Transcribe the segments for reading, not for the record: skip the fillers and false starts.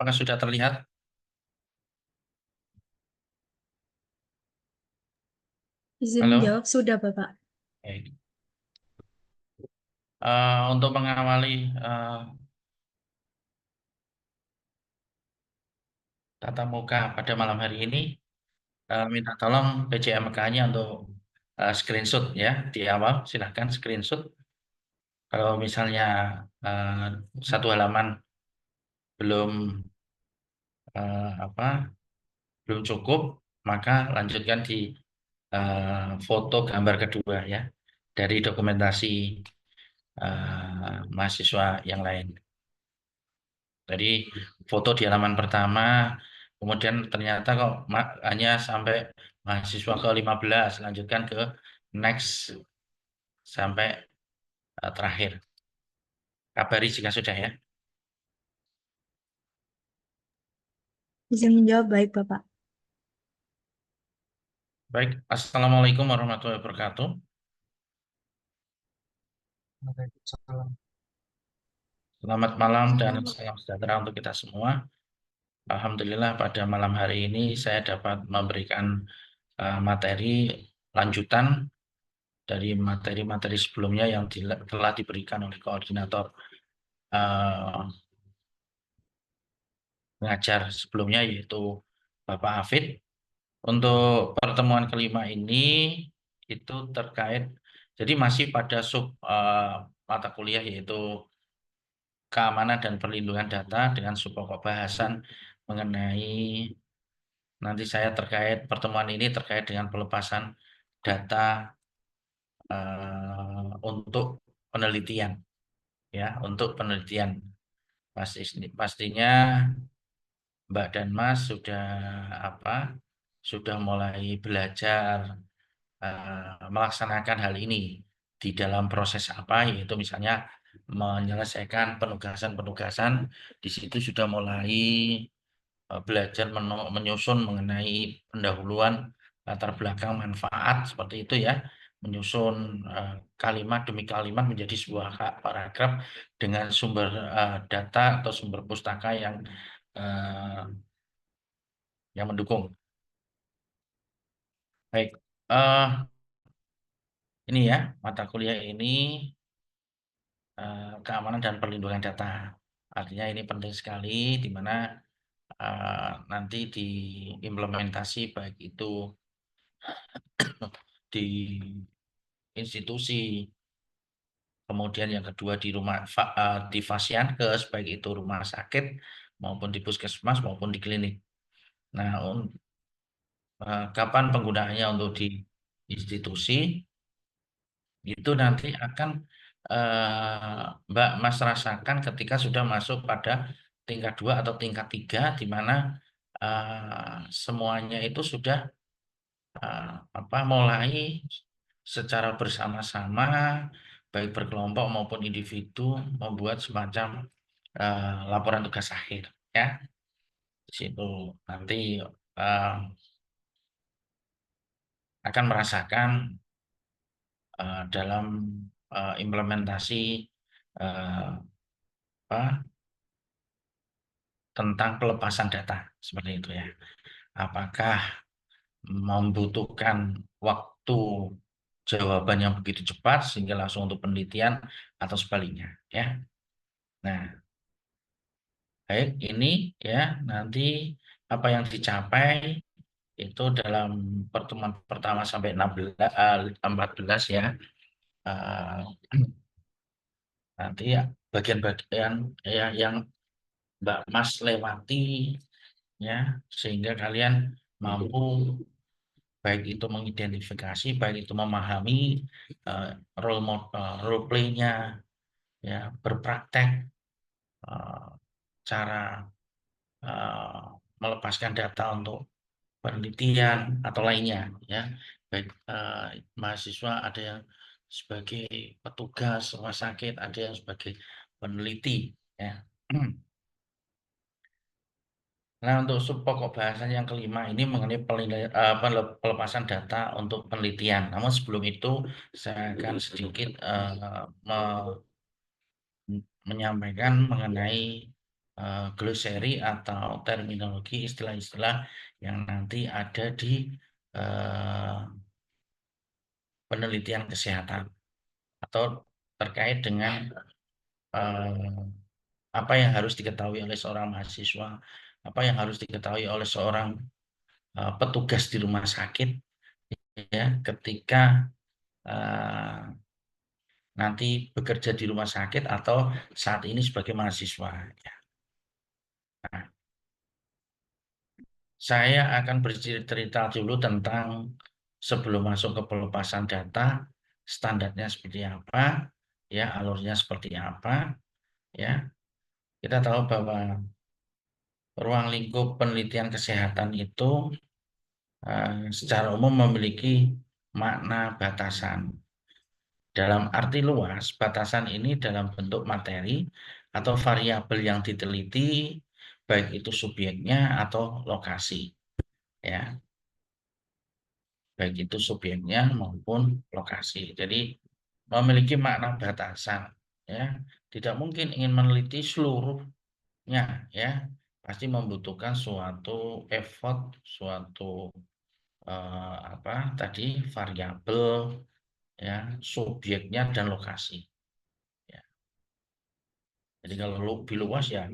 Apakah sudah terlihat? Izin Halo? menjawab sudah, Bapak. Baik. Untuk mengawali eh, tatap muka pada malam hari ini, minta tolong PJMK-nya untuk screenshot ya di awal. Silahkan screenshot. Kalau misalnya eh, satu halaman belum apa belum cukup, maka lanjutkan di foto gambar kedua ya dari dokumentasi mahasiswa yang lain. Jadi foto di halaman pertama, kemudian ternyata kok hanya sampai mahasiswa ke 15, lanjutkan ke next sampai terakhir. Kabari jika sudah ya. Izin menjawab baik, Bapak. Baik, Assalamualaikum warahmatullahi wabarakatuh. Waalaikumsalam. Selamat malam dan salam sejahtera untuk kita semua. Alhamdulillah pada malam hari ini saya dapat memberikan materi lanjutan dari materi-materi sebelumnya yang telah diberikan oleh koordinator eh, pengajar sebelumnya yaitu Bapak Hafid. Untuk pertemuan kelima ini itu terkait, jadi masih pada sub mata kuliah yaitu keamanan dan perlindungan data dengan sub pokok bahasan mengenai nanti saya terkait pertemuan ini terkait dengan pelepasan data untuk penelitian ya, untuk penelitian. Pastinya Mbak dan Mas sudah apa? Sudah mulai belajar melaksanakan hal ini di dalam proses apa, yaitu misalnya menyelesaikan penugasan-penugasan. Di situ sudah mulai belajar menyusun mengenai pendahuluan latar belakang manfaat seperti itu ya, menyusun kalimat demi kalimat menjadi sebuah paragraf dengan sumber data atau sumber pustaka eh, yang mendukung. Baik, ini ya mata kuliah ini keamanan dan perlindungan data. Artinya ini penting sekali di mana nanti diimplementasi baik itu di institusi, kemudian yang kedua di di Fasiankes, baik itu rumah sakit maupun di puskesmas maupun di klinik. Nah, kapan penggunaannya untuk di institusi itu nanti akan Mbak Mas rasakan ketika sudah masuk pada tingkat 2 atau tingkat 3 di mana semuanya itu sudah mulai secara bersama-sama baik berkelompok maupun individu membuat semacam laporan tugas akhir ya. Di situ nanti eh, akan merasakan dalam implementasi eh, apa tentang pelepasan data seperti itu ya. Apakah membutuhkan waktu jawaban yang begitu cepat sehingga langsung untuk penelitian atau sebaliknya ya. Nah, baik ini ya nanti apa yang dicapai itu dalam pertemuan pertama sampai 14 ya. Eh, nanti ya bagian-bagian ya yang Mbak Mas lewati ya sehingga kalian mampu baik itu mengidentifikasi, baik itu memahami eh, role play-nya, ya berpraktek eh, cara eh, melepaskan data untuk penelitian atau lainnya, ya baik mahasiswa ada yang sebagai petugas rumah sakit, ada yang sebagai peneliti, ya. Nah, untuk sub pokok bahasan yang kelima ini mengenai pelepasan data untuk penelitian. Namun sebelum itu saya akan sedikit menyampaikan mengenai glosary atau terminologi istilah-istilah yang nanti ada di penelitian kesehatan atau terkait dengan apa yang harus diketahui oleh seorang mahasiswa, apa yang harus diketahui oleh seorang petugas di rumah sakit ya ketika nanti bekerja di rumah sakit atau saat ini sebagai mahasiswa. Ya. Nah, saya akan bercerita dulu tentang sebelum masuk ke pelepasan data, standarnya seperti apa, ya alurnya seperti apa, ya. Kita tahu bahwa ruang lingkup penelitian kesehatan itu secara umum memiliki makna batasan. Dalam arti luas, batasan ini dalam bentuk materi atau variabel yang diteliti, baik itu subjeknya atau lokasi, ya, baik itu subjeknya maupun lokasi. Jadi memiliki makna batasan, ya, tidak mungkin ingin meneliti seluruhnya, ya, pasti membutuhkan suatu effort, suatu apa tadi variabel, ya, subjeknya dan lokasi. Ya. Jadi kalau lebih luas ya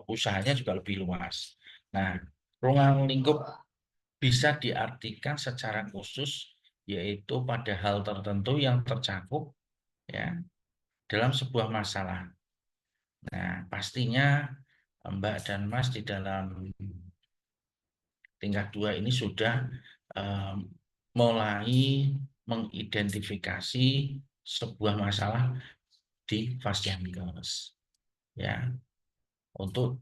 usahanya juga lebih luas. Nah, ruang lingkup bisa diartikan secara khusus yaitu pada hal tertentu yang tercakup ya dalam sebuah masalah. Nah, pastinya Mbak dan Mas di dalam tingkat 2 ini sudah mulai mengidentifikasi sebuah masalah di Fasiankes ya untuk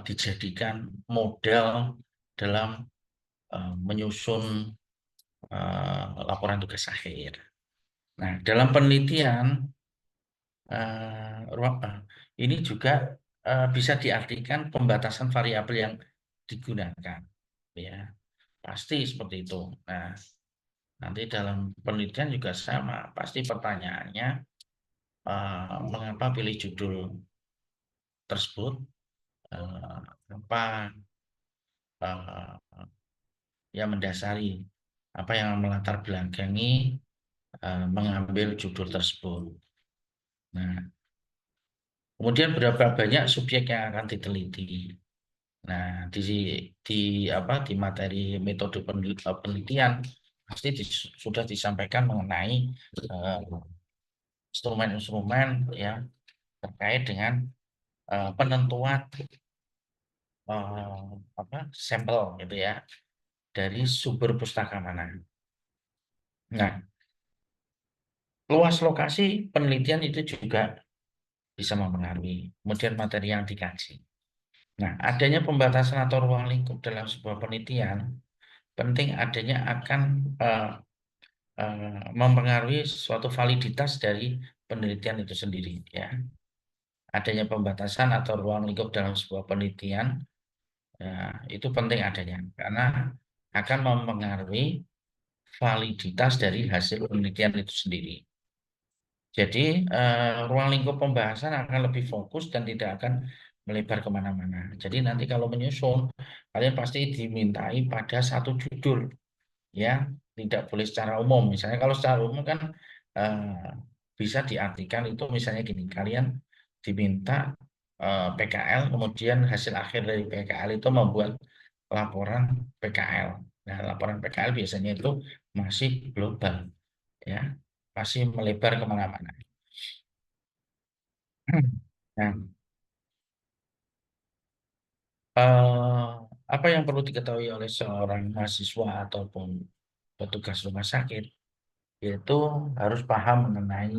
dijadikan model dalam menyusun laporan tugas akhir. Nah, dalam penelitian ini juga bisa diartikan pembatasan variabel yang digunakan, ya pasti seperti itu. Nah, nanti dalam penelitian juga sama, pasti pertanyaannya mengapa pilih judul tersebut, apa yang mendasari, apa yang melatar belakangi mengambil judul tersebut. Nah, kemudian berapa banyak subjek yang akan diteliti. Nah, di materi metode penelitian pasti sudah disampaikan mengenai instrumen-instrumen ya terkait dengan penentuan sampel gitu ya dari sumber pustaka mana. Nah, luas lokasi penelitian itu juga bisa mempengaruhi kemudian materi yang dikaji. Nah, adanya pembatasan atau ruang lingkup dalam sebuah penelitian penting adanya akan mempengaruhi suatu validitas dari penelitian itu sendiri. Ya, adanya pembatasan atau ruang lingkup dalam sebuah penelitian ya, itu penting adanya karena akan mempengaruhi validitas dari hasil penelitian itu sendiri. Jadi ruang lingkup pembahasan akan lebih fokus dan tidak akan melebar kemana-mana. Jadi nanti kalau menyusun, kalian pasti dimintai pada satu judul, ya, tidak boleh secara umum. Misalnya kalau secara umum kan bisa diartikan itu misalnya gini, kalian diminta PKL, kemudian hasil akhir dari PKL itu membuat laporan PKL. Nah, laporan PKL biasanya itu masih global, ya, masih melebar kemana-mana. Nah, eh, apa yang perlu diketahui oleh seorang mahasiswa ataupun petugas rumah sakit, yaitu harus paham mengenai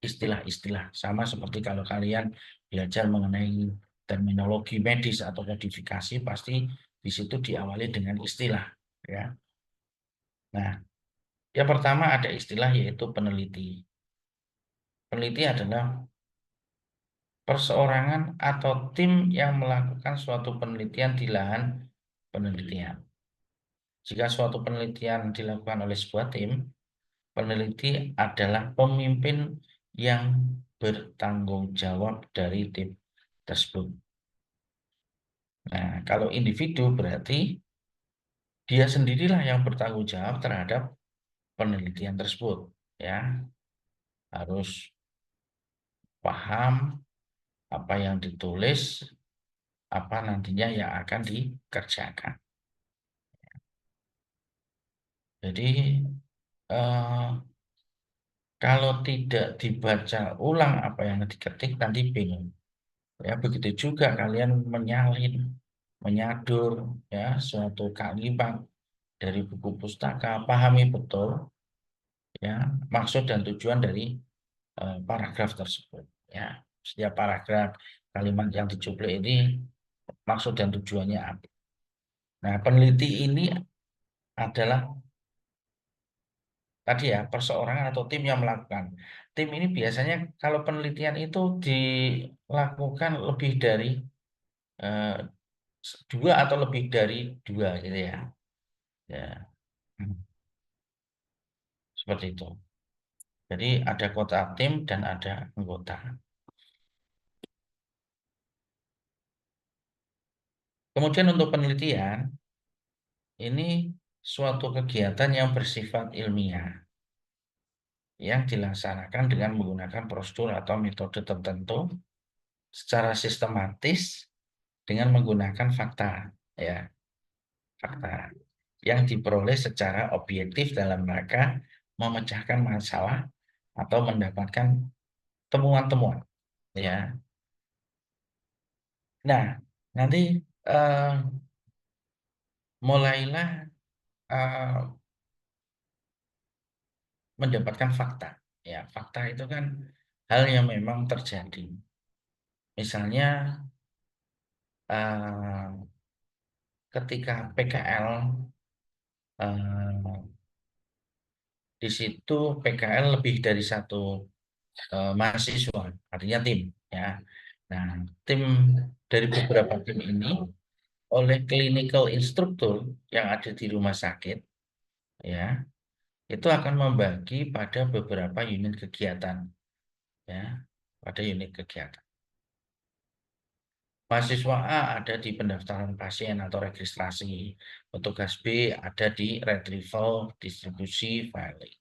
istilah-istilah. Sama seperti kalau kalian belajar mengenai terminologi medis atau kodifikasi, pasti di situ diawali dengan istilah. Ya. Nah, yang pertama ada istilah yaitu peneliti. Peneliti adalah perseorangan atau tim yang melakukan suatu penelitian di lahan penelitian. Jika suatu penelitian dilakukan oleh sebuah tim, peneliti adalah pemimpin yang bertanggung jawab dari tim tersebut. Nah, kalau individu berarti dia sendirilah yang bertanggung jawab terhadap penelitian tersebut, ya. Harus paham apa yang ditulis, apa nantinya yang akan dikerjakan. Jadi kalau tidak dibaca ulang apa yang diketik nanti bingung. Ya, begitu juga kalian menyalin, menyadur ya suatu kalimat dari buku pustaka, pahami betul ya maksud dan tujuan dari paragraf tersebut. Ya, setiap paragraf kalimat yang dicuplik ini maksud dan tujuannya apa. Nah, peneliti ini adalah tadi ya perseorangan atau tim yang melakukan. Tim ini biasanya kalau penelitian itu dilakukan lebih dari eh, dua atau lebih dari dua gitu ya. Ya, seperti itu. Jadi ada kota tim dan ada anggota. Kemudian untuk penelitian, ini suatu kegiatan yang bersifat ilmiah yang dilaksanakan dengan menggunakan prosedur atau metode tertentu secara sistematis dengan menggunakan fakta, ya, fakta yang diperoleh secara objektif dalam rangka memecahkan masalah atau mendapatkan temuan-temuan, ya. Nah, nanti eh, mulailah eh, mendapatkan fakta. Ya, fakta itu kan hal yang memang terjadi. Misalnya ketika PKL di situ PKL lebih dari satu mahasiswa, artinya tim. Ya, nah tim dari beberapa tim ini oleh clinical instructor yang ada di rumah sakit, ya itu akan membagi pada beberapa unit kegiatan, ya pada unit kegiatan. Mahasiswa A ada di pendaftaran pasien atau registrasi, petugas B ada di retrieval, distribusi, filing,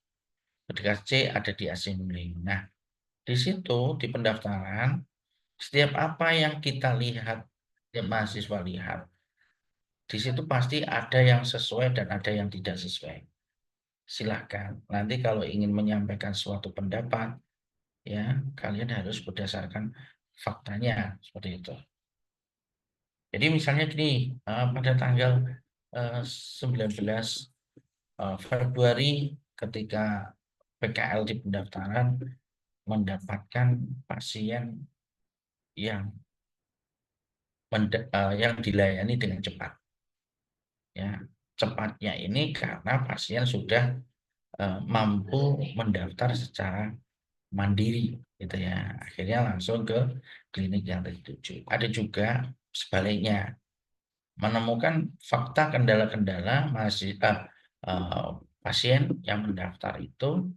petugas C ada di assembling. Nah, di situ di pendaftaran setiap apa yang kita lihat, yang mahasiswa lihat, di situ pasti ada yang sesuai dan ada yang tidak sesuai. Silahkan. Nanti kalau ingin menyampaikan suatu pendapat, ya kalian harus berdasarkan faktanya seperti itu. Jadi misalnya gini, pada tanggal 19 Februari ketika PKL di pendaftaran mendapatkan pasien yang yang dilayani dengan cepat. Ya, cepatnya ini karena pasien sudah mampu mendaftar secara mandiri gitu ya. Akhirnya langsung ke klinik yang tertuju. Ada juga sebaliknya menemukan fakta kendala-kendala pasien yang mendaftar itu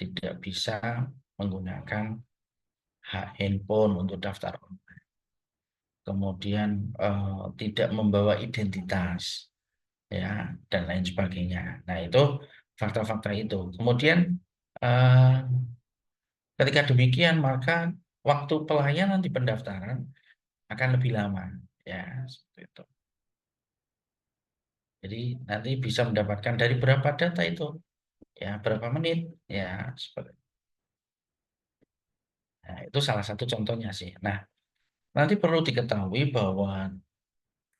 tidak bisa menggunakan hak handphone untuk daftar, kemudian tidak membawa identitas, ya dan lain sebagainya. Nah itu fakta-fakta itu. Kemudian eh, ketika demikian maka waktu pelayanan di pendaftaran akan lebih lama, ya seperti itu. Jadi nanti bisa mendapatkan dari berapa data itu, ya berapa menit, ya seperti. Nah, itu salah satu contohnya sih. Nah, nanti perlu diketahui bahwa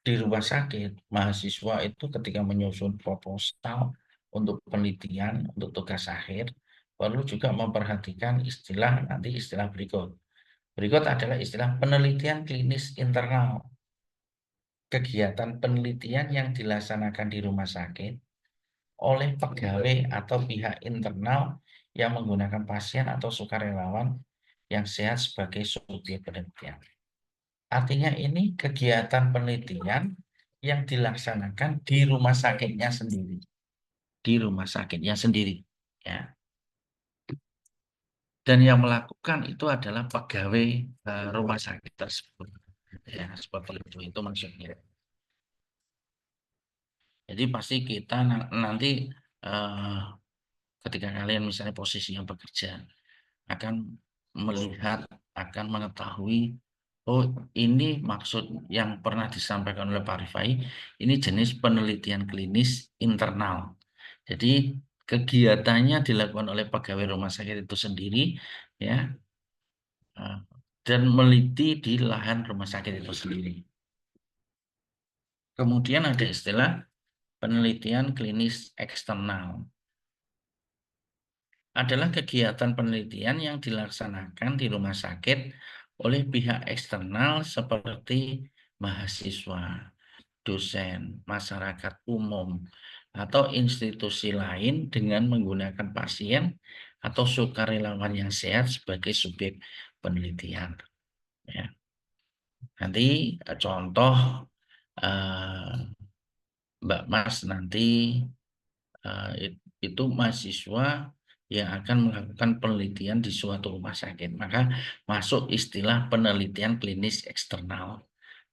di rumah sakit mahasiswa itu ketika menyusun proposal untuk penelitian untuk tugas akhir perlu juga memperhatikan istilah nanti istilah berikut. Berikut adalah istilah penelitian klinis internal. Kegiatan penelitian yang dilaksanakan di rumah sakit oleh pegawai atau pihak internal yang menggunakan pasien atau sukarelawan yang sehat sebagai subjek penelitian. Artinya ini kegiatan penelitian yang dilaksanakan di rumah sakitnya sendiri. Di rumah sakitnya sendiri. Ya. Dan yang melakukan itu adalah pegawai rumah sakit tersebut. Ya, seperti itu maksudnya. Jadi pasti kita nanti eh, ketika kalian misalnya posisi yang bekerja akan melihat, akan mengetahui, oh ini maksud yang pernah disampaikan oleh Pak Rifai, ini jenis penelitian klinis internal. Jadi kegiatannya dilakukan oleh pegawai rumah sakit itu sendiri, ya, dan meliti di lahan rumah sakit itu sendiri. Kemudian ada istilah penelitian klinis eksternal. Adalah kegiatan penelitian yang dilaksanakan di rumah sakit oleh pihak eksternal seperti mahasiswa, dosen, masyarakat umum, atau institusi lain dengan menggunakan pasien atau sukarelawan yang sehat sebagai subjek penelitian. Ya. Nanti contoh Mbak Mas nanti itu mahasiswa yang akan melakukan penelitian di suatu rumah sakit. Maka masuk istilah penelitian klinis eksternal.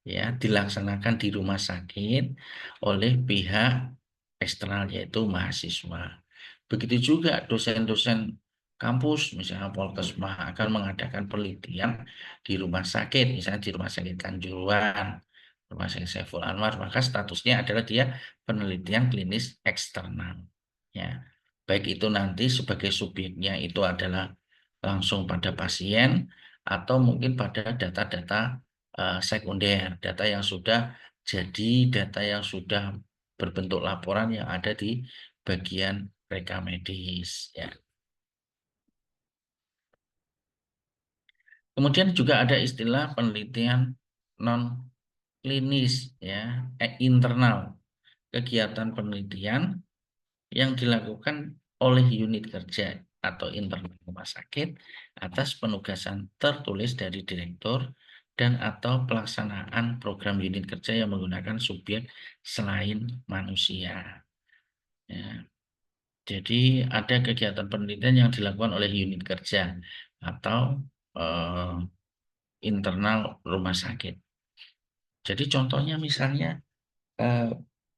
Ya, dilaksanakan di rumah sakit oleh pihak eksternal yaitu mahasiswa. Begitu juga dosen-dosen kampus, misalnya Polkesma akan mengadakan penelitian di rumah sakit, misalnya di Rumah Sakit Kanjuruhan, Rumah Sakit Saiful Anwar, maka statusnya adalah dia penelitian klinis eksternal. Ya, baik itu nanti sebagai subjeknya itu adalah langsung pada pasien atau mungkin pada data-data sekunder, data yang sudah jadi, data yang sudah berbentuk laporan yang ada di bagian reka medis. Ya. Kemudian juga ada istilah penelitian non klinis, ya, internal, kegiatan penelitian yang dilakukan oleh unit kerja atau internal rumah sakit atas penugasan tertulis dari direktur dan atau pelaksanaan program unit kerja yang menggunakan subjek selain manusia. Ya. Jadi ada kegiatan penelitian yang dilakukan oleh unit kerja atau eh, internal rumah sakit. Jadi contohnya misalnya eh,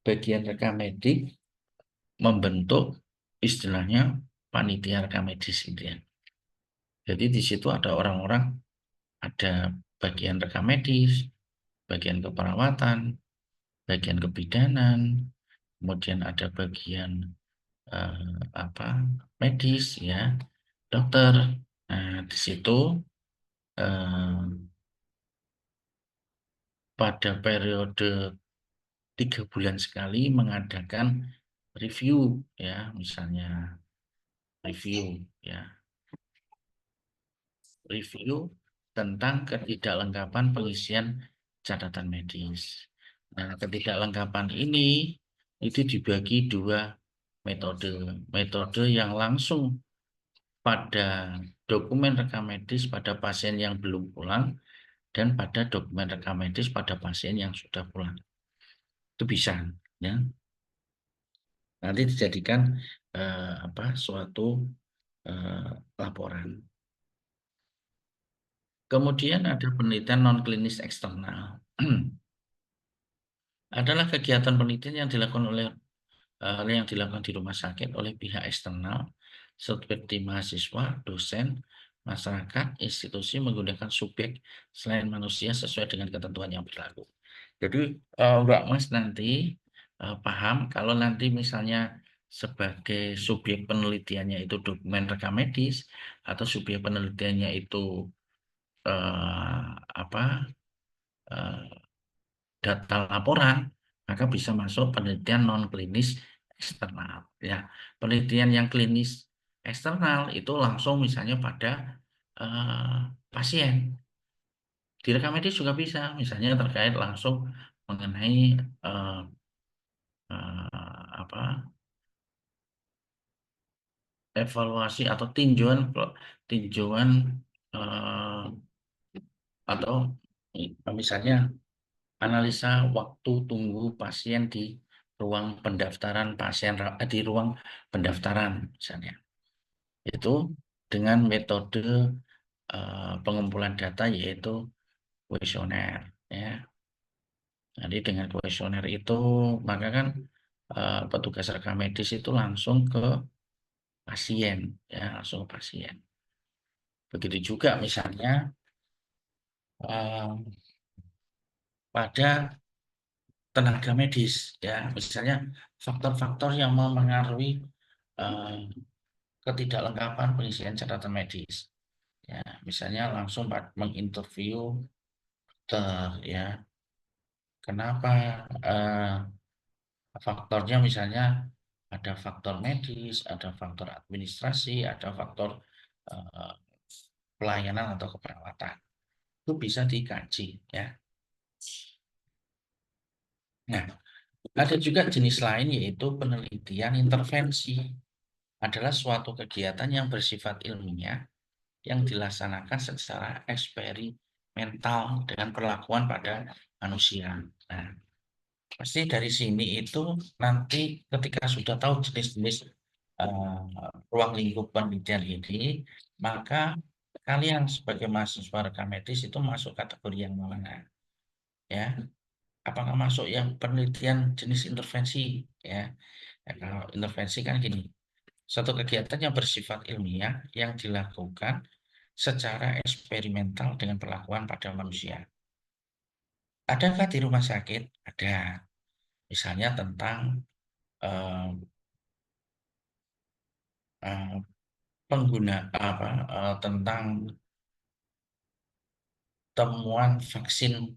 bagian rekam medik membentuk istilahnya panitia rekam medis gitu ya. Jadi di situ ada orang-orang, ada bagian rekam medis, bagian keperawatan, bagian kebidanan, kemudian ada bagian apa medis ya, dokter. Nah, di situ eh, pada periode 3 bulan sekali mengadakan review ya, misalnya review ya, review tentang ketidaklengkapan pengisian catatan medis. Nah, ketidaklengkapan ini itu dibagi 2 metode. Metode yang langsung pada dokumen rekam medis pada pasien yang belum pulang dan pada dokumen rekam medis pada pasien yang sudah pulang. Itu bisa, ya. Nanti dijadikan suatu eh, laporan. Kemudian ada penelitian non-klinis eksternal. Adalah kegiatan penelitian yang dilakukan yang dilakukan di rumah sakit oleh pihak eksternal seperti mahasiswa, dosen, masyarakat, institusi menggunakan subjek selain manusia sesuai dengan ketentuan yang berlaku. Jadi Mbak Mas nanti paham kalau nanti misalnya sebagai subjek penelitiannya itu dokumen rekam medis atau subjek penelitiannya itu eh, apa data laporan, maka bisa masuk penelitian non klinis eksternal. Ya, penelitian yang klinis eksternal itu langsung misalnya pada eh, pasien. Di rekam medis juga bisa, misalnya terkait langsung mengenai eh, apa evaluasi atau tinjauan eh, atau misalnya analisa waktu tunggu pasien di ruang pendaftaran pasien di ruang pendaftaran misalnya. Itu dengan metode pengumpulan data yaitu kuesioner, ya. Jadi dengan kuesioner itu maka kan petugas rekam medis itu langsung ke pasien, ya, langsung ke pasien. Begitu juga misalnya pada tenaga medis, ya, misalnya faktor-faktor yang mempengaruhi ketidaklengkapan pengisian catatan medis, ya, misalnya langsung menginterview dokter, ya, kenapa faktornya misalnya ada faktor medis, ada faktor administrasi, ada faktor eh, pelayanan atau keperawatan. Itu bisa dikaji, ya. Nah, ada juga jenis lain yaitu penelitian intervensi. Adalah suatu kegiatan yang bersifat ilmiah yang dilaksanakan secara eksperimental dengan perlakuan pada manusia. Nah, pasti dari sini itu nanti ketika sudah tahu jenis-jenis ruang lingkup penelitian ini, maka kalian sebagai mahasiswa rekam medis itu masuk kategori yang mana, ya? Apakah masuk yang penelitian jenis intervensi, ya? Ya, kalau intervensi kan gini, suatu kegiatan yang bersifat ilmiah yang dilakukan secara eksperimental dengan perlakuan pada manusia. Adakah di rumah sakit? Ada. Misalnya tentang eh, eh, tentang temuan vaksin,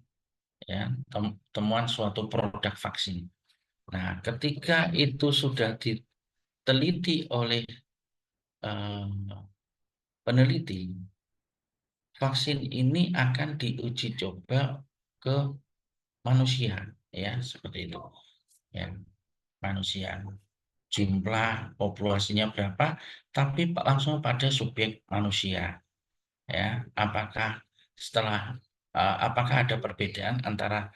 ya, temuan suatu produk vaksin. Nah, ketika itu sudah diteliti oleh peneliti, vaksin ini akan diuji coba ke manusia, ya, seperti itu, ya, manusia. Jumlah populasinya berapa, tapi langsung pada subjek manusia, ya. Apakah ada perbedaan antara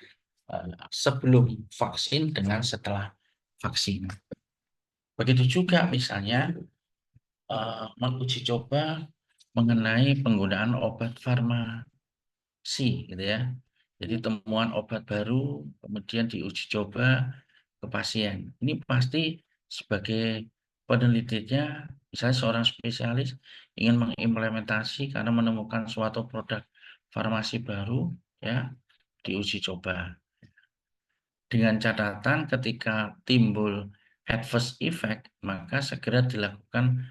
sebelum vaksin dengan setelah vaksin? Begitu juga misalnya menguji coba mengenai penggunaan obat farmasi, gitu ya. Jadi temuan obat baru kemudian diuji coba ke pasien. Ini pasti sebagai penelitinya, misalnya seorang spesialis ingin mengimplementasi karena menemukan suatu produk farmasi baru, ya, diuji coba. Dengan catatan ketika timbul adverse effect, maka segera dilakukan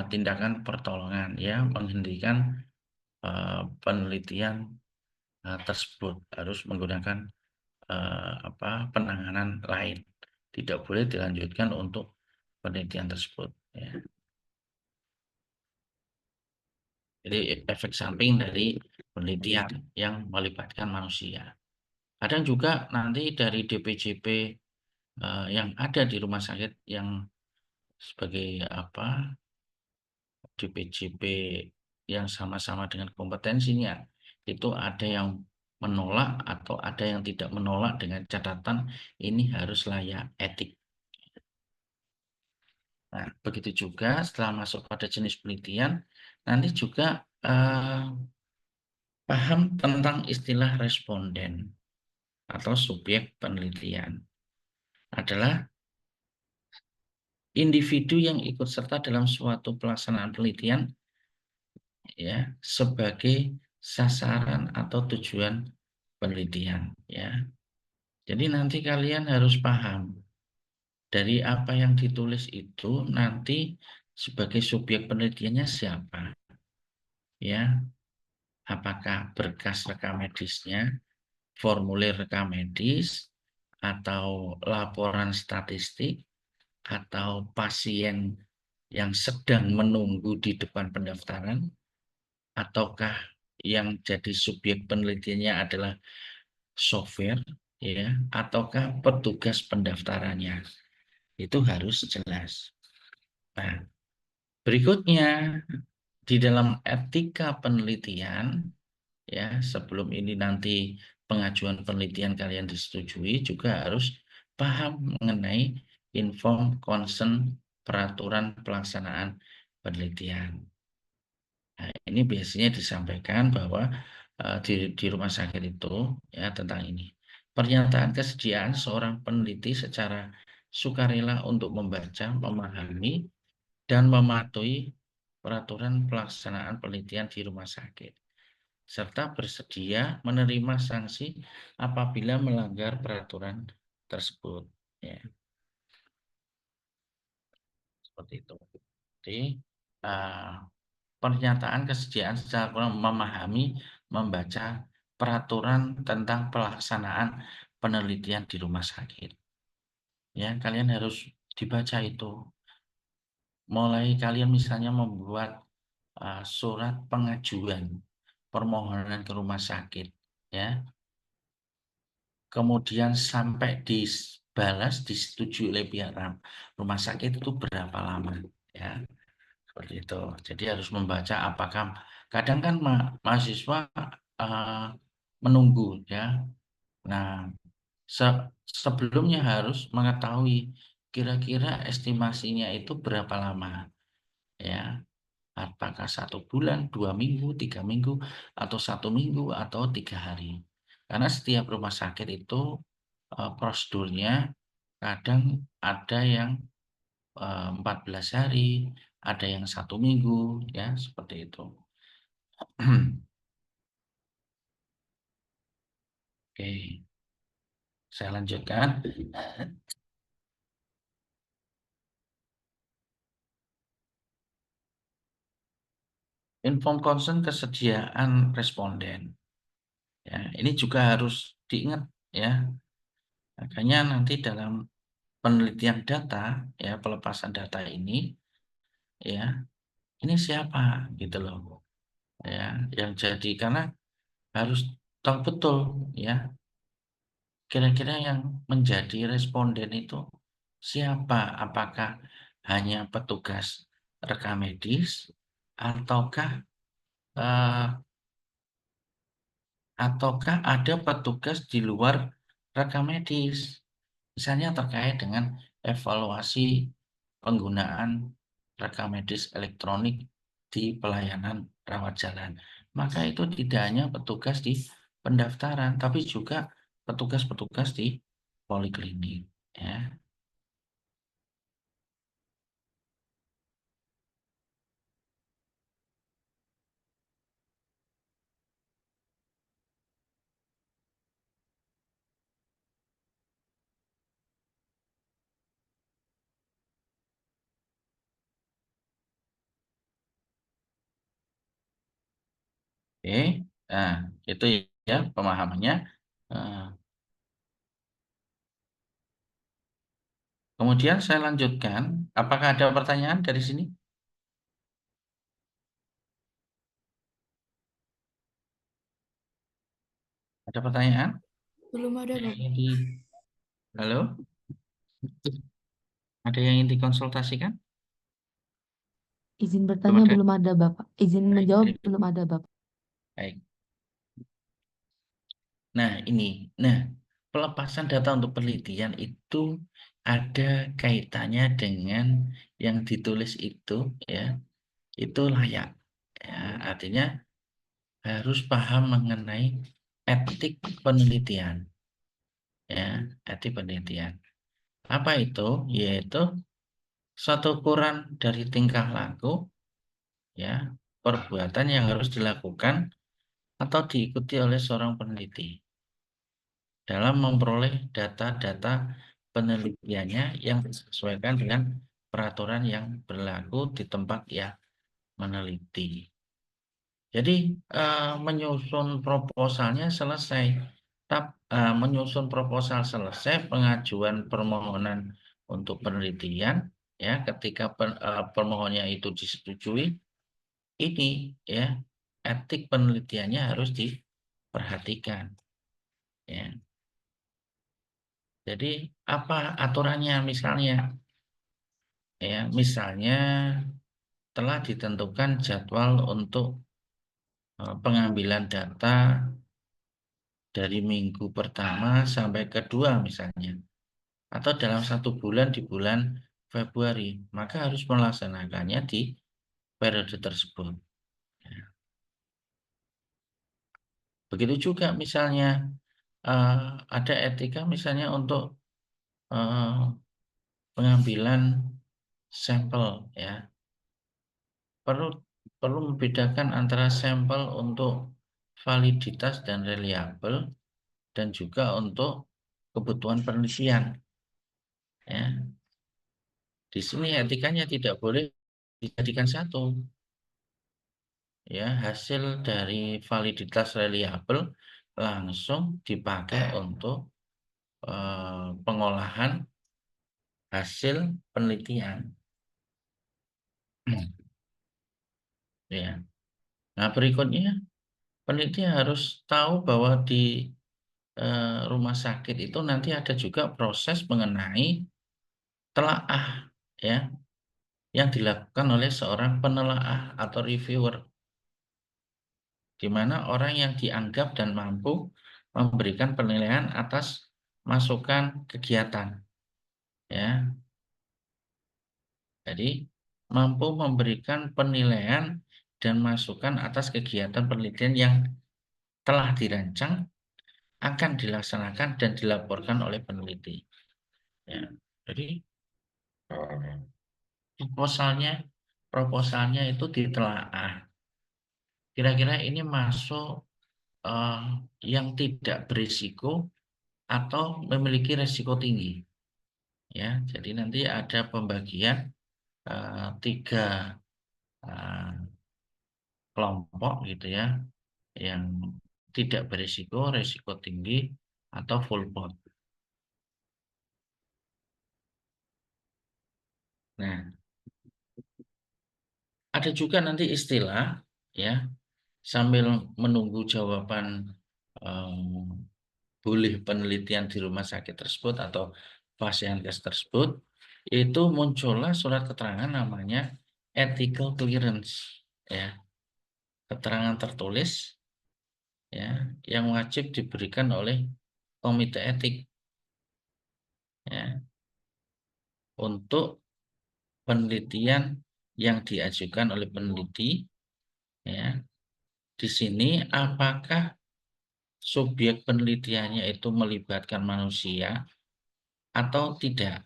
tindakan pertolongan, ya, menghentikan penelitian tersebut, harus menggunakan penanganan lain. Tidak boleh dilanjutkan untuk penelitian tersebut, ya. Jadi efek samping dari penelitian yang melibatkan manusia. Kadang juga nanti dari DPJP yang ada di rumah sakit yang sebagai DPJP yang sama-sama dengan kompetensinya, itu ada yang menolak atau ada yang tidak menolak dengan catatan ini harus layak etik. Nah, begitu juga setelah masuk pada jenis penelitian, nanti juga paham tentang istilah responden atau subjek penelitian. Adalah individu yang ikut serta dalam suatu pelaksanaan penelitian, ya, sebagai sasaran atau tujuan penelitian, ya. Jadi nanti kalian harus paham dari apa yang ditulis itu nanti sebagai subjek penelitiannya siapa, ya. Apakah berkas rekam medisnya, formulir rekam medis, atau laporan statistik, atau pasien yang sedang menunggu di depan pendaftaran, ataukah yang jadi subjek penelitiannya adalah software, ya, ataukah petugas pendaftarannya. Itu harus jelas. Nah, berikutnya di dalam etika penelitian, ya, sebelum ini nanti pengajuan penelitian kalian disetujui, juga harus paham mengenai informed consent peraturan pelaksanaan penelitian. Nah, ini biasanya disampaikan bahwa di rumah sakit itu ya tentang ini. Pernyataan kesediaan seorang peneliti secara sukarela untuk membaca, memahami, dan mematuhi peraturan pelaksanaan penelitian di rumah sakit, serta bersedia menerima sanksi apabila melanggar peraturan tersebut. Ya, seperti itu. Jadi, uh, pernyataan kesediaan secara kurang memahami, membaca peraturan tentang pelaksanaan penelitian di rumah sakit. Ya, kalian harus dibaca itu. Mulai kalian misalnya membuat surat pengajuan permohonan ke rumah sakit, ya. Kemudian sampai dibalas, disetujui oleh pihak rumah sakit itu berapa lama, ya. Seperti itu. Jadi harus membaca apakah kadang kan mahasiswa menunggu ya. Nah, sebelumnya harus mengetahui kira-kira estimasinya itu berapa lama ya. Apakah 1 bulan, 2 minggu, 3 minggu, atau 1 minggu, atau 3 hari. Karena setiap rumah sakit itu prosedurnya kadang ada yang 14 hari, ada yang 1 minggu, ya seperti itu. Oke, saya lanjutkan. Inform consent kesediaan responden. Ya, ini juga harus diingat ya. Makanya nanti dalam penelitian data, ya pelepasan data ini, ya ini siapa gitu loh, ya yang jadi karena harus tahu betul ya kira-kira yang menjadi responden itu siapa? Apakah hanya petugas rekam medis ataukah eh, ada petugas di luar rekam medis? Misalnya terkait dengan evaluasi penggunaan rekam medis elektronik di pelayanan rawat jalan. Maka itu tidak hanya petugas di pendaftaran, tapi juga petugas-petugas di poliklinik. Ya. Oke, nah itu ya pemahamannya. Nah, kemudian saya lanjutkan. Apakah ada pertanyaan dari sini? Ada pertanyaan? Belum ada, Ada Bapak. yang Halo? Ada yang ingin dikonsultasikan? Izin Belum bertanya ada? belum ada, Bapak. Izin Baik, menjawab baik, belum ada, Bapak. baik. Nah, ini. Nah, pelepasan data untuk penelitian itu ada kaitannya dengan yang ditulis itu, ya. Itu layak. Ya, artinya harus paham mengenai etik penelitian. Ya, etik penelitian. Apa itu? Yaitu suatu ukuran dari tingkah laku, ya, perbuatan yang harus dilakukan atau diikuti oleh seorang peneliti dalam memperoleh data-data penelitiannya yang disesuaikan dengan peraturan yang berlaku di tempat ia meneliti. Jadi menyusun proposalnya selesai. Menyusun proposal selesai, pengajuan permohonan untuk penelitian, ya ketika permohonannya itu disetujui, ini ya etik penelitiannya harus diperhatikan. Ya. Jadi apa aturannya misalnya? Ya, misalnya telah ditentukan jadwal untuk pengambilan data dari minggu pertama sampai kedua misalnya, atau dalam 1 bulan di bulan Februari, maka harus melaksanakannya di periode tersebut. Begitu juga misalnya ada etika misalnya untuk pengambilan sampel ya. Perlu membedakan antara sampel untuk validitas dan reliabel dan juga untuk kebutuhan penelitian ya. Di sini etikanya tidak boleh dijadikan satu. Ya, hasil dari validitas reliabel langsung dipakai untuk pengolahan hasil penelitian. Ya. Nah, berikutnya peneliti harus tahu bahwa di rumah sakit itu nanti ada juga proses mengenai telaah ya yang dilakukan oleh seorang penelaah atau reviewer, di mana orang yang dianggap dan mampu memberikan penilaian atas masukan kegiatan ya. Jadi mampu memberikan penilaian dan masukan atas kegiatan penelitian yang telah dirancang, akan dilaksanakan dan dilaporkan oleh peneliti. Ya. Jadi proposalnya itu ditelaah. Kira-kira ini masuk yang tidak berisiko atau memiliki resiko tinggi. Ya, jadi nanti ada pembagian 3 kelompok gitu ya, yang tidak berisiko, resiko tinggi, atau full board. Nah, ada juga nanti istilah ya, sambil menunggu jawaban boleh penelitian di rumah sakit tersebut atau fasilitas tersebut, itu muncullah surat keterangan namanya ethical clearance ya, keterangan tertulis ya yang wajib diberikan oleh komite etik ya untuk penelitian yang diajukan oleh peneliti ya. Di sini apakah subjek penelitiannya itu melibatkan manusia atau tidak.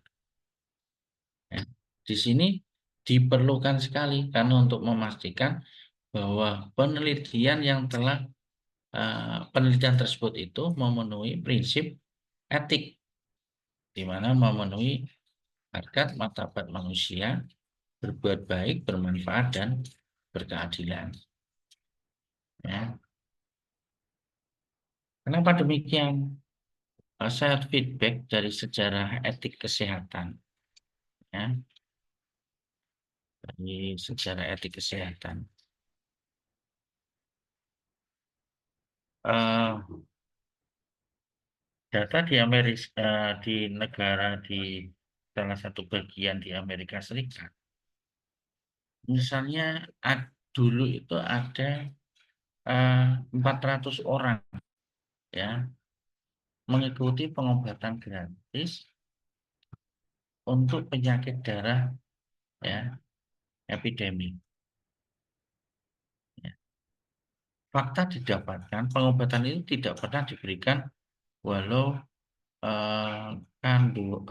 Ya. Di sini diperlukan sekali karena untuk memastikan bahwa penelitian tersebut itu memenuhi prinsip etik, di mana memenuhi harkat martabat manusia, berbuat baik, bermanfaat, dan berkeadilan. Ya. Kenapa demikian? Saya feedback dari sejarah etik kesehatan. Ya. Dari sejarah etik kesehatan. Data di Amerika, di negara di salah satu bagian di Amerika Serikat, misalnya dulu itu ada 400 orang ya mengikuti pengobatan gratis untuk penyakit darah ya epidemi. Ya. Fakta didapatkan pengobatan itu tidak pernah diberikan walau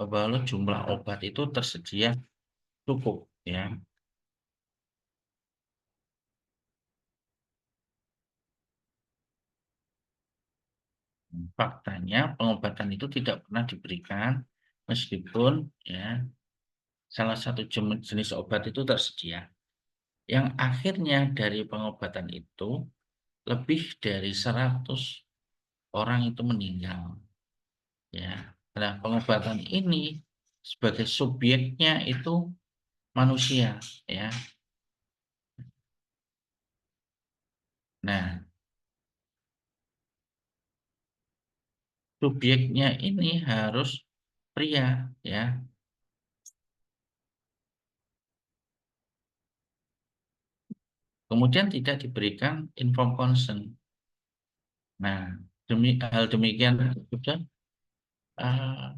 walau jumlah obat itu tersedia cukup ya. Faktanya pengobatan itu tidak pernah diberikan meskipun ya salah satu jenis obat itu tersedia. Yang akhirnya dari pengobatan itu lebih dari 100 orang itu meninggal. Ya. Nah, pengobatan ini sebagai subjeknya itu manusia ya. Nah, subjeknya ini harus pria ya. Kemudian tidak diberikan informed consent. Nah, hal demikian uh,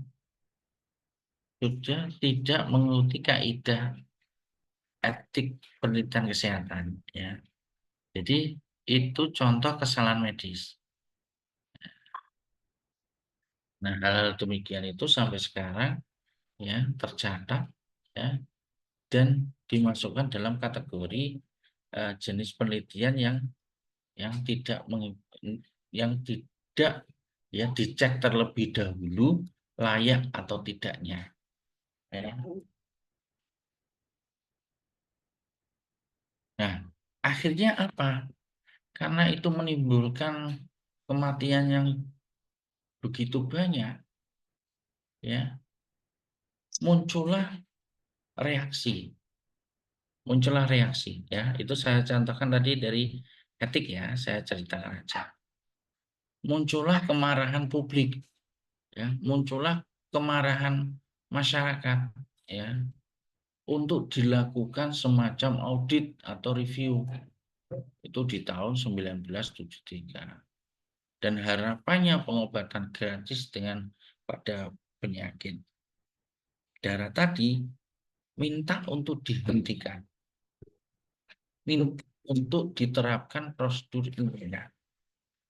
sudah tidak mengikuti kaidah etik penelitian kesehatan ya. Jadi itu contoh kesalahan medis. Nah, hal-hal demikian itu sampai sekarang ya tercatat ya dan dimasukkan dalam kategori jenis penelitian yang tidak yang tidak ya dicek terlebih dahulu layak atau tidaknya. Ya. Nah, akhirnya apa? Karena itu menimbulkan kematian yang begitu banyak, ya muncullah reaksi, ya. Itu saya contohkan tadi dari etik ya, saya ceritakan aja. Muncullah kemarahan publik, ya, muncullah kemarahan masyarakat, ya, untuk dilakukan semacam audit atau review. Itu di tahun 1973. Dan harapannya pengobatan gratis pada penyakit darah tadi minta untuk dihentikan, minta untuk diterapkan prosedur ilmiah,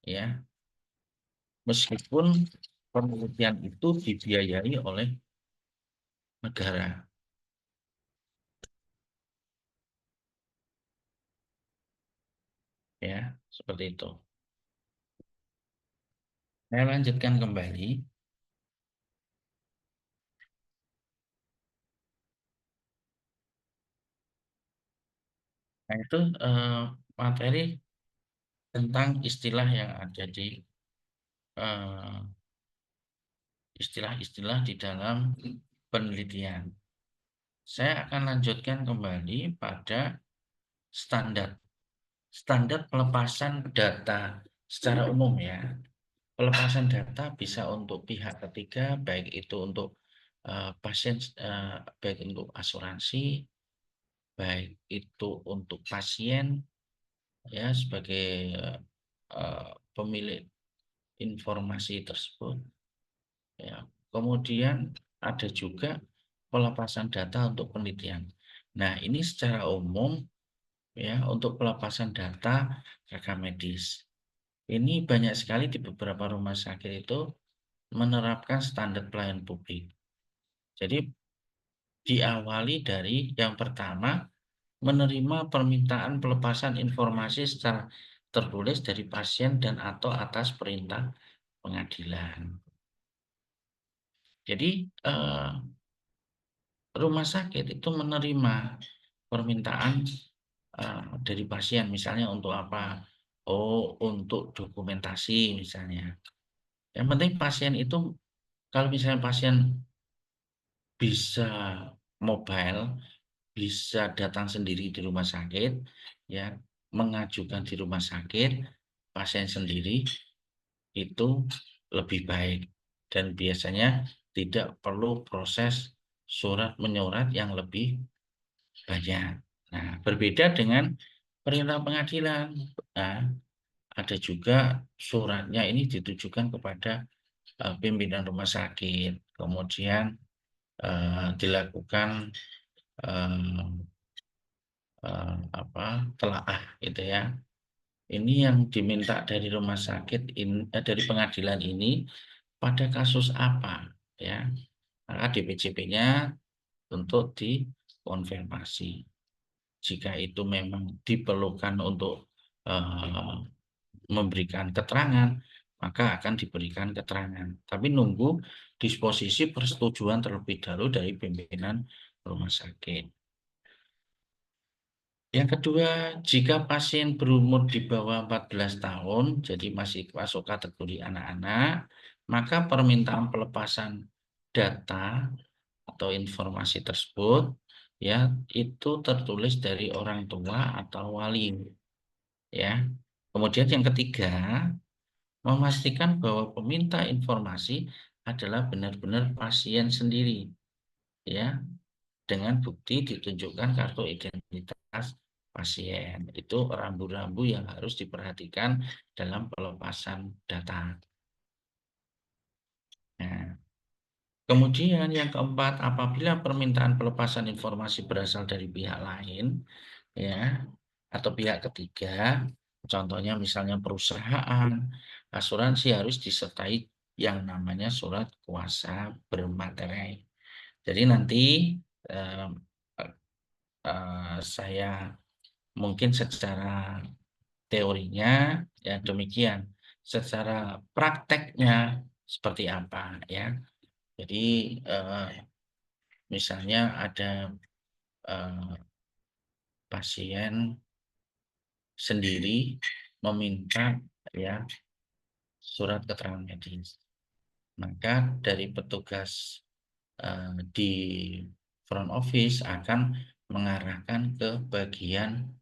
ya, meskipun penelitian itu dibiayai oleh negara, ya, seperti itu. Saya lanjutkan kembali. Nah, itu materi tentang istilah yang ada di istilah-istilah di dalam penelitian. Saya akan lanjutkan kembali pada standar pelepasan data secara umum ya. Pelepasan data bisa untuk pihak ketiga, baik itu untuk pasien, baik untuk asuransi, baik itu untuk pasien ya sebagai pemilik informasi tersebut. Ya. Kemudian ada juga pelepasan data untuk penelitian. Nah, ini secara umum ya untuk pelepasan data rekam medis. Ini banyak sekali di beberapa rumah sakit itu menerapkan standar pelayanan publik. Jadi diawali dari yang pertama menerima permintaan pelepasan informasi secara tertulis dari pasien dan atau atas perintah pengadilan. Jadi rumah sakit itu menerima permintaan dari pasien misalnya untuk apa? Oh, untuk dokumentasi misalnya. Yang penting pasien itu kalau misalnya pasien bisa mobile, bisa datang sendiri di rumah sakit, ya, mengajukan di rumah sakit, pasien sendiri itu lebih baik dan biasanya tidak perlu proses surat menyurat yang lebih banyak. Nah, berbeda dengan perintah pengadilan. Nah, ada juga suratnya ini ditujukan kepada pimpinan rumah sakit, kemudian dilakukan telaah gitu ya. Ini yang diminta dari rumah sakit dari pengadilan ini pada kasus apa ya. Maka DPJP-nya untuk dikonfirmasi. Jika itu memang diperlukan untuk memberikan keterangan, maka akan diberikan keterangan. Tapi nunggu disposisi persetujuan terlebih dahulu dari pimpinan rumah sakit. Yang kedua, jika pasien berumur di bawah 14 tahun, jadi masih masuk kategori anak-anak, maka permintaan pelepasan data atau informasi tersebut ya itu tertulis dari orang tua atau wali ya. Kemudian yang ketiga, memastikan bahwa peminta informasi adalah benar-benar pasien sendiri ya dengan bukti ditunjukkan kartu identitas pasien. Itu rambu-rambu yang harus diperhatikan dalam pelepasan data. Nah, kemudian yang keempat, apabila permintaan pelepasan informasi berasal dari pihak lain, ya, atau pihak ketiga, contohnya misalnya perusahaan, asuransi harus disertai yang namanya surat kuasa bermaterai. Jadi nanti saya mungkin secara teorinya ya demikian, secara prakteknya seperti apa ya. Jadi misalnya ada pasien sendiri meminta ya surat keterangan medis, maka dari petugas di front office akan mengarahkan ke bagian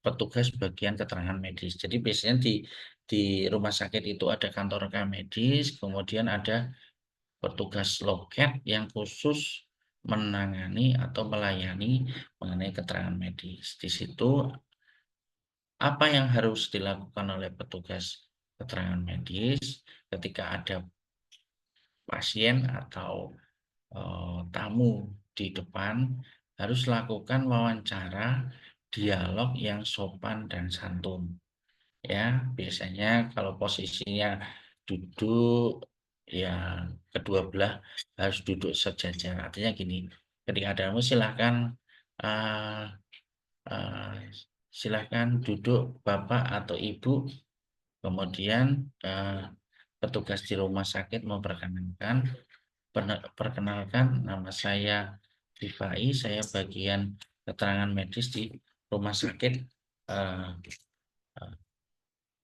petugas bagian keterangan medis. Jadi biasanya di rumah sakit itu ada kantor rekam medis, kemudian ada petugas loket yang khusus menangani atau melayani mengenai keterangan medis. Di situ apa yang harus dilakukan oleh petugas keterangan medis ketika ada pasien atau tamu di depan, harus lakukan wawancara dialog yang sopan dan santun. Ya, biasanya kalau posisinya duduk, ya kedua belah harus duduk sejajar. Artinya gini, ketika ada tamu silahkan silahkan duduk Bapak atau Ibu. Kemudian petugas di rumah sakit memperkenalkan, perkenalkan nama saya Rifai, saya bagian keterangan medis di rumah sakit eh,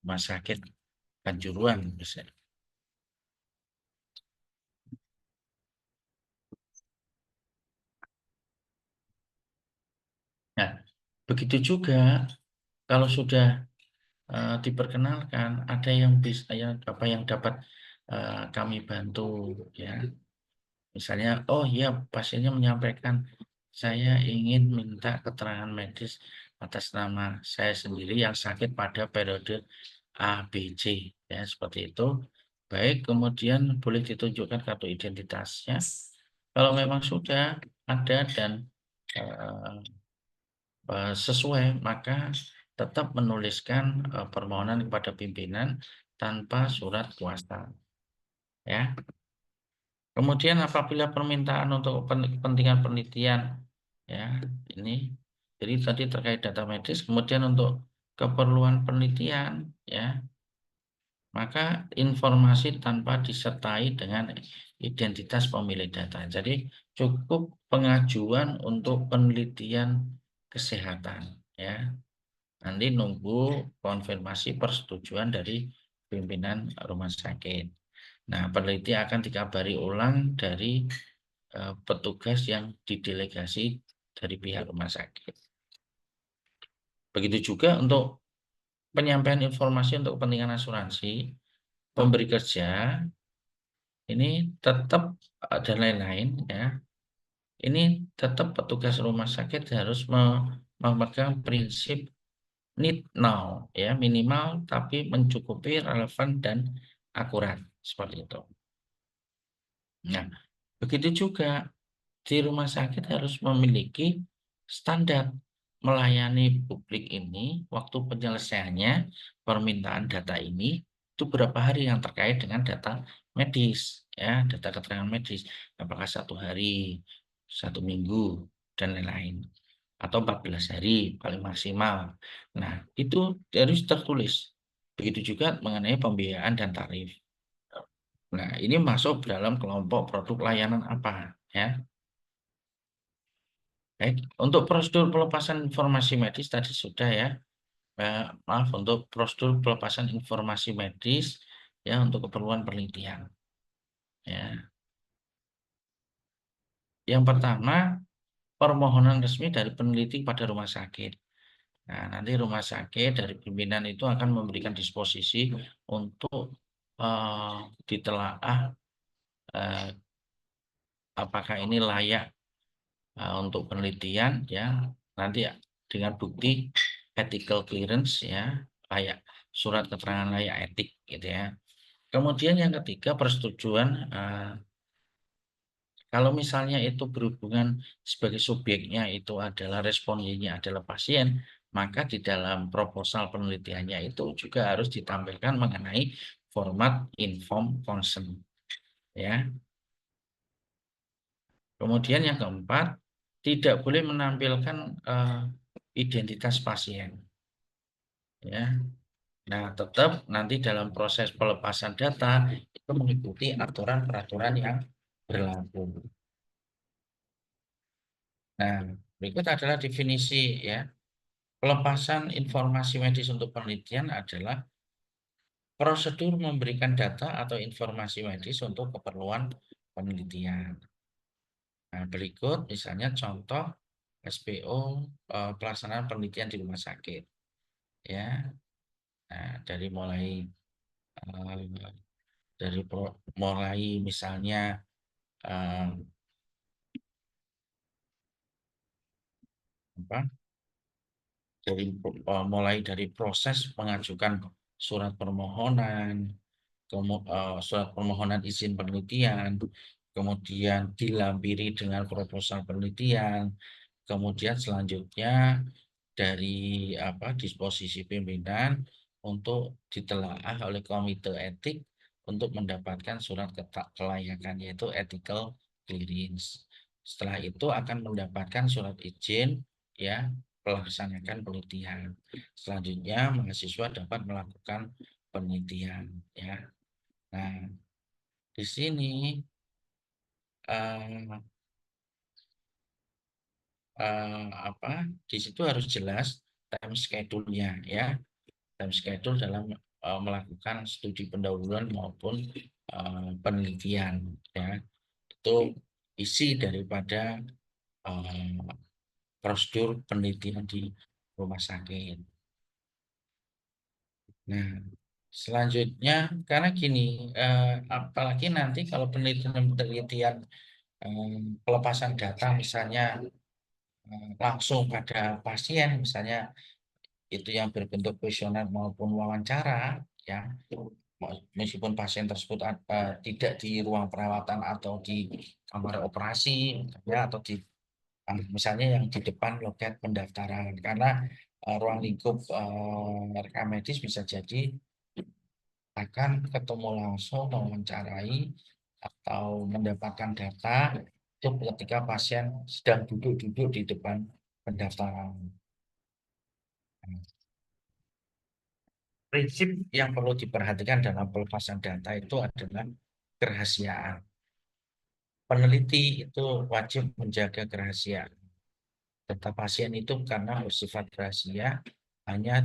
rumah sakit Kanjuruhan misalnya. Nah, begitu juga kalau sudah diperkenalkan, ada yang bisa apa yang dapat kami bantu ya. Misalnya, oh iya pasiennya menyampaikan saya ingin minta keterangan medis atas nama saya sendiri yang sakit pada periode A, B, C ya seperti itu. Baik, kemudian boleh ditunjukkan kartu identitasnya. Kalau memang sudah ada dan sesuai, maka tetap menuliskan permohonan kepada pimpinan tanpa surat kuasa. Ya. Kemudian apabila permintaan untuk kepentingan penelitian, ya ini, jadi tadi terkait data medis, kemudian untuk keperluan penelitian, ya maka informasi tanpa disertai dengan identitas pemilik data. Jadi cukup pengajuan untuk penelitian kesehatan, ya. Nanti nunggu konfirmasi persetujuan dari pimpinan rumah sakit. Nah, peneliti akan dikabari ulang dari petugas yang didelegasi dari pihak rumah sakit. Begitu juga untuk penyampaian informasi untuk kepentingan asuransi, pemberi kerja, ini tetap dan lain-lain ya. Ini tetap petugas rumah sakit harus memegang prinsip need now ya, minimal tapi mencukupi, relevan dan akurat seperti itu. Nah, begitu juga di rumah sakit harus memiliki standar melayani publik ini, waktu penyelesaiannya permintaan data ini itu berapa hari yang terkait dengan data medis ya, data keterangan medis, apakah 1 hari, 1 minggu dan lain-lain, atau 14 hari paling maksimal. Nah, itu harus tertulis. Begitu juga mengenai pembiayaan dan tarif. Nah, ini masuk dalam kelompok produk layanan apa ya. Baik, untuk prosedur pelepasan informasi medis tadi sudah ya. Maaf, untuk prosedur pelepasan informasi medis ya untuk keperluan penelitian. Ya. Yang pertama, permohonan resmi dari peneliti pada rumah sakit. Nah, nanti rumah sakit dari pimpinan itu akan memberikan disposisi untuk ditelaah apakah ini layak untuk penelitian ya, nanti dengan bukti ethical clearance ya, layak surat keterangan layak etik gitu ya. Kemudian yang ketiga persetujuan kalau misalnya itu berhubungan sebagai subjeknya itu adalah respondennya adalah pasien, maka di dalam proposal penelitiannya itu juga harus ditampilkan mengenai format informed consent, ya. Kemudian yang keempat, tidak boleh menampilkan identitas pasien, ya. Nah, tetap nanti dalam proses pelepasan data itu mengikuti aturan-peraturan yang berlaku. Nah, berikut adalah definisi, ya. Pelepasan informasi medis untuk penelitian adalah prosedur memberikan data atau informasi medis untuk keperluan penelitian. Nah, berikut misalnya contoh SPO pelaksanaan penelitian di rumah sakit, ya. Nah, mulai misalnya eh, apa? Mulai dari proses mengajukan surat permohonan, surat permohonan izin penelitian, kemudian dilampiri dengan proposal penelitian, kemudian selanjutnya dari disposisi pimpinan untuk ditelaah oleh komite etik untuk mendapatkan surat kelayakan, yaitu ethical clearance. Setelah itu akan mendapatkan surat izin, ya, melaksanakan penelitian. Selanjutnya mahasiswa dapat melakukan penelitian, ya. Nah, di sini eh, di situ harus jelas time schedule-nya, ya. Time schedule dalam melakukan studi pendahuluan maupun penelitian, ya. Itu isi daripada prosedur penelitian di rumah sakit. Nah, selanjutnya karena gini, apalagi nanti kalau penelitian pelepasan data misalnya langsung pada pasien, misalnya itu yang berbentuk kuesioner maupun wawancara, ya, meskipun pasien tersebut tidak di ruang perawatan atau di kamar operasi, ya, atau di misalnya yang di depan loket pendaftaran, karena ruang lingkup rekam medis bisa jadi akan ketemu langsung, mewawancarai atau mendapatkan data itu ketika pasien sedang duduk-duduk di depan pendaftaran. Prinsip yang perlu diperhatikan dalam pelepasan data itu adalah kerahasiaan. Peneliti itu wajib menjaga kerahasiaan data pasien itu karena bersifat rahasia, hanya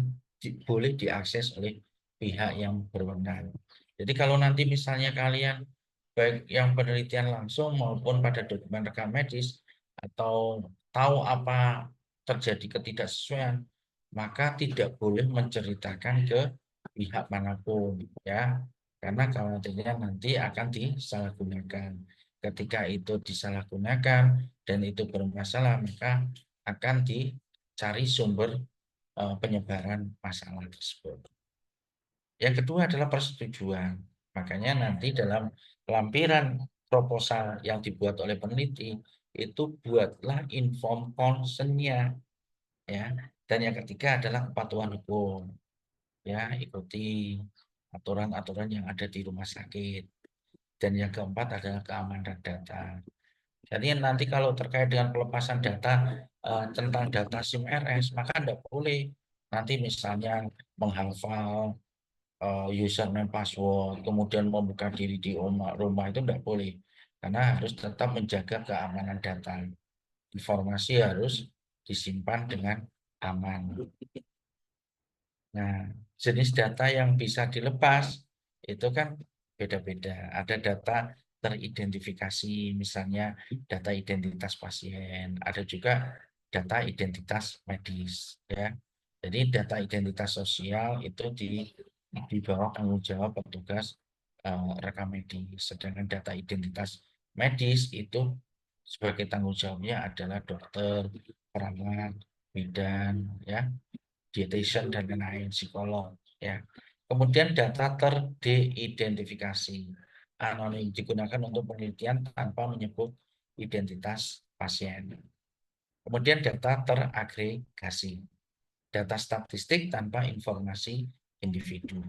boleh diakses oleh pihak yang berwenang. Jadi kalau nanti misalnya kalian baik yang penelitian langsung maupun pada dokumen rekam medis atau tahu apa terjadi ketidaksesuaian, maka tidak boleh menceritakan ke pihak manapun, ya, karena khawatirnya nanti akan disalahgunakan. Ketika itu disalahgunakan dan itu bermasalah, maka akan dicari sumber penyebaran masalah tersebut. Yang kedua adalah persetujuan. Makanya nanti dalam lampiran proposal yang dibuat oleh peneliti itu buatlah inform consent-nya, ya. Dan yang ketiga adalah kepatuhan hukum, ya, ikuti aturan-aturan yang ada di rumah sakit. Dan yang keempat adalah keamanan data. Jadi nanti kalau terkait dengan pelepasan data tentang data SIM RS, maka tidak boleh nanti misalnya menghafal username password, kemudian membuka diri di rumah itu tidak boleh. Karena harus tetap menjaga keamanan data. Informasi harus disimpan dengan aman. Nah, jenis data yang bisa dilepas itu kan beda-beda. Ada data teridentifikasi, misalnya data identitas pasien, ada juga data identitas medis, ya. Jadi data identitas sosial itu di bawah tanggung jawab petugas rekam medis, sedangkan data identitas medis itu sebagai tanggung jawabnya adalah dokter, perawat, bidan, ya, dietitian dan lain-lain, psikolog, ya. Kemudian data terdeidentifikasi anonim digunakan untuk penelitian tanpa menyebut identitas pasien. Kemudian data teragregasi, data statistik tanpa informasi individu.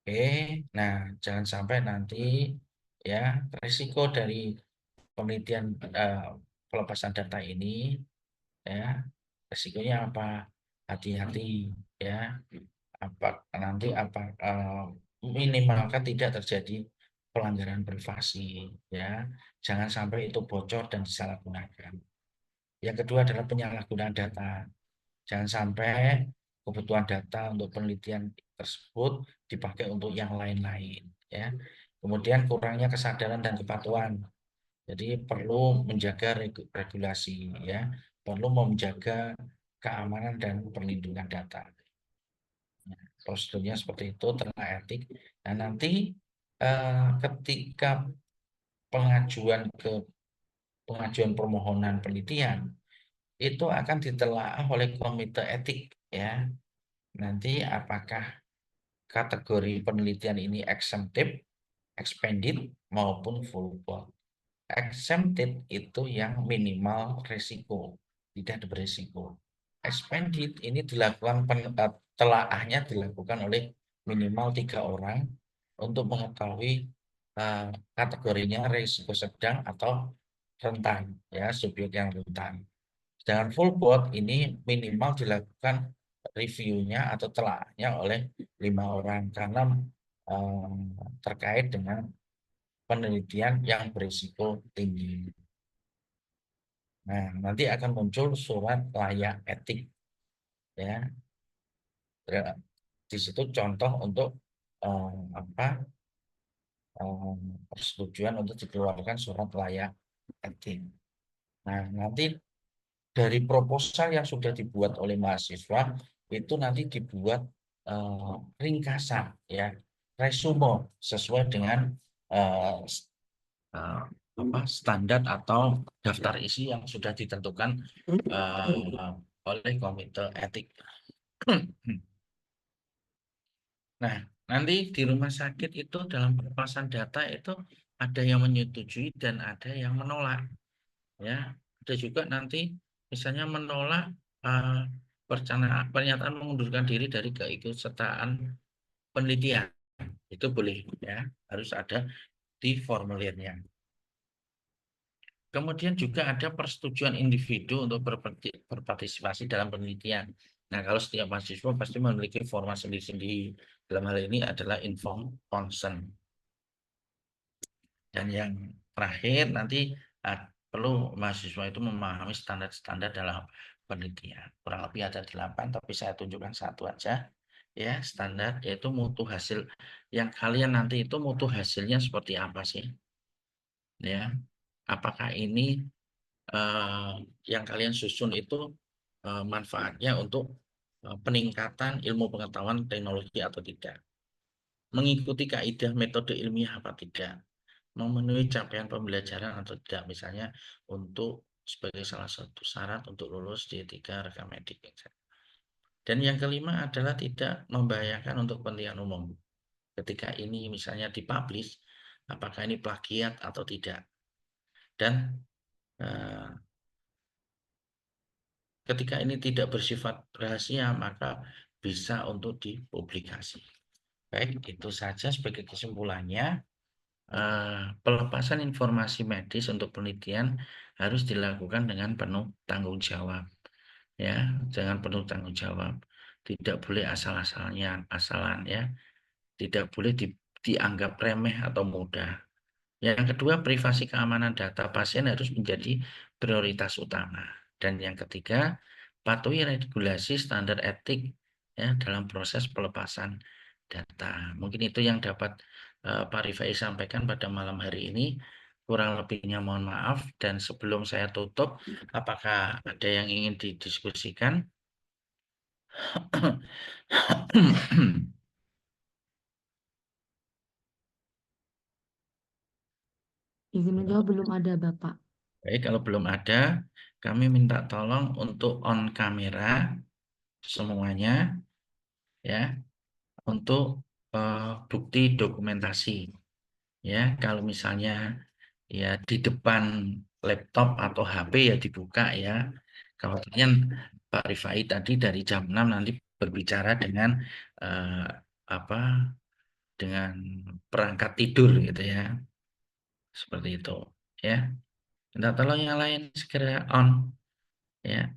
Oke, nah jangan sampai nanti ya risiko dari penelitian pelepasan data ini ya risikonya apa? Hati-hati ya. Apa nanti minimalkan tidak terjadi pelanggaran privasi ya. Jangan sampai itu bocor dan disalahgunakan. Yang kedua adalah penyalahgunaan data. Jangan sampai kebutuhan data untuk penelitian tersebut dipakai untuk yang lain-lain ya. Kemudian kurangnya kesadaran dan kepatuhan. Jadi perlu menjaga regulasi ya, perlu menjaga keamanan dan perlindungan data. Prosedurnya seperti itu, tentang etik. Nah, nanti ketika pengajuan permohonan penelitian itu akan ditelaah oleh komite etik ya. Nanti apakah kategori penelitian ini exempted, expanded maupun full board. Exempted itu yang minimal risiko, tidak ada berisiko. Expanded ini telaahnya dilakukan oleh minimal 3 orang untuk mengetahui kategorinya risiko sedang atau rentan, ya subjek yang rentan. Sedangkan full board ini minimal dilakukan reviewnya atau telaahnya oleh 5 orang karena terkait dengan penelitian yang berisiko tinggi. Nah, nanti akan muncul surat layak etik ya. Di situ contoh untuk apa persetujuan untuk dikeluarkan surat layak etik. Nah, nanti dari proposal yang sudah dibuat oleh mahasiswa itu nanti dibuat ringkasan ya, resume sesuai dengan uh, standar atau daftar isi yang sudah ditentukan oleh komite etik. Nah, nanti di rumah sakit itu dalam pelepasan data itu ada yang menyetujui dan ada yang menolak. Ya, ada juga nanti misalnya menolak pernyataan mengundurkan diri dari keikutsertaan penelitian. Itu boleh ya, harus ada di formulirnya. Kemudian juga ada persetujuan individu untuk berpartisipasi dalam penelitian. Nah, kalau setiap mahasiswa pasti memiliki format sendiri-sendiri. Dalam hal ini adalah informed consent. Dan yang terakhir nanti perlu mahasiswa itu memahami standar-standar dalam penelitian. Kurang lebih ada 8, tapi saya tunjukkan satu aja. Ya, standar yaitu mutu hasil. Yang kalian nanti itu mutu hasilnya seperti apa sih? Ya, apakah ini yang kalian susun itu manfaatnya untuk peningkatan ilmu pengetahuan teknologi atau tidak, mengikuti kaidah metode ilmiah apa tidak, memenuhi capaian pembelajaran atau tidak, misalnya untuk sebagai salah satu syarat untuk lulus D3 rekam medik. Dan yang kelima adalah tidak membahayakan untuk kepentingan umum. Ketika ini misalnya dipublish, apakah ini plagiat atau tidak. Dan ketika ini tidak bersifat rahasia, maka bisa untuk dipublikasi. Baik, itu saja sebagai kesimpulannya. Pelepasan informasi medis untuk penelitian harus dilakukan dengan penuh tanggung jawab. Ya, jangan penuh tanggung jawab. Tidak boleh asalan ya. Tidak boleh dianggap remeh atau mudah. Yang kedua, privasi keamanan data pasien harus menjadi prioritas utama. Dan yang ketiga, patuhi regulasi standar etik ya dalam proses pelepasan data. Mungkin itu yang dapat Pak Rifai sampaikan pada malam hari ini. Kurang lebihnya mohon maaf. Dan sebelum saya tutup, apakah ada yang ingin didiskusikan? Izin menjawab belum ada, Bapak. Baik, kalau belum ada, kami minta tolong untuk on kamera semuanya ya untuk bukti dokumentasi. Ya, kalau misalnya ya di depan laptop atau HP ya dibuka ya. Kalau kalian Pak Rifai tadi dari jam 6 nanti berbicara dengan apa dengan perangkat tidur gitu ya. Seperti itu ya. Minta tolong yang lain segera on ya.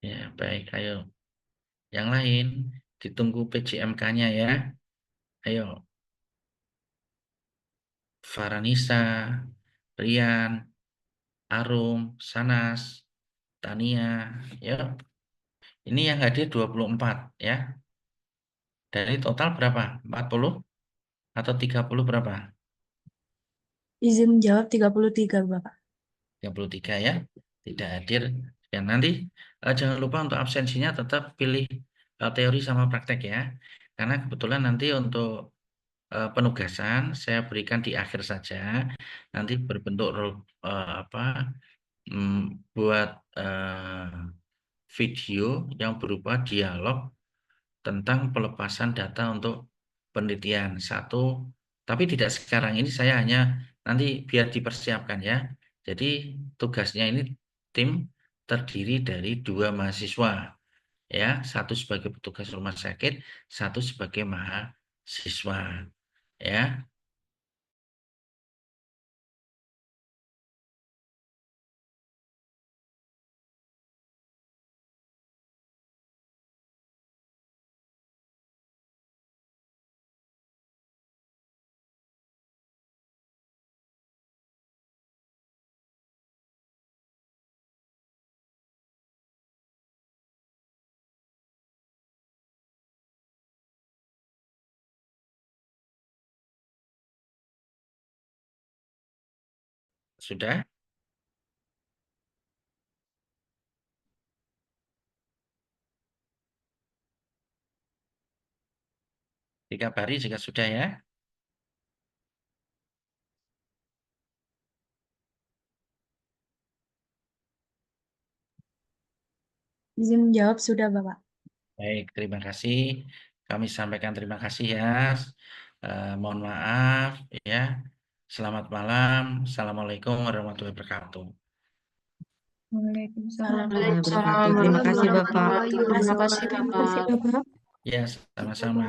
Ya, baik, ayo. Yang lain ditunggu PJMK-nya ya. Ayo, Faranisa, Rian, Arum, Sanas, Tania, ya. Ini yang hadir 24 ya. Dari total berapa? 40 atau 30 berapa? Izin menjawab 33, Bapak. 33 ya. Tidak hadir. Ya, nanti jangan lupa untuk absensinya tetap pilih teori sama praktek ya. Karena kebetulan nanti untuk penugasan saya berikan di akhir saja. Nanti berbentuk apa buat video yang berupa dialog tentang pelepasan data untuk penelitian satu, tapi tidak sekarang ini, saya hanya nanti biar dipersiapkan ya. Jadi tugasnya ini tim terdiri dari 2 mahasiswa ya, satu sebagai petugas rumah sakit, satu sebagai mahasiswa ya. Sudah dikabari jika sudah ya. Izin menjawab sudah, Bapak. Baik, terima kasih. Kami sampaikan terima kasih ya. Mohon maaf ya. Selamat malam. Assalamualaikum warahmatullahi wabarakatuh. Waalaikumsalam Waalaikumsalam warahmatullahi wabarakatuh. Terima kasih, Bapak. Terima kasih, Bapak. Ya, sama-sama.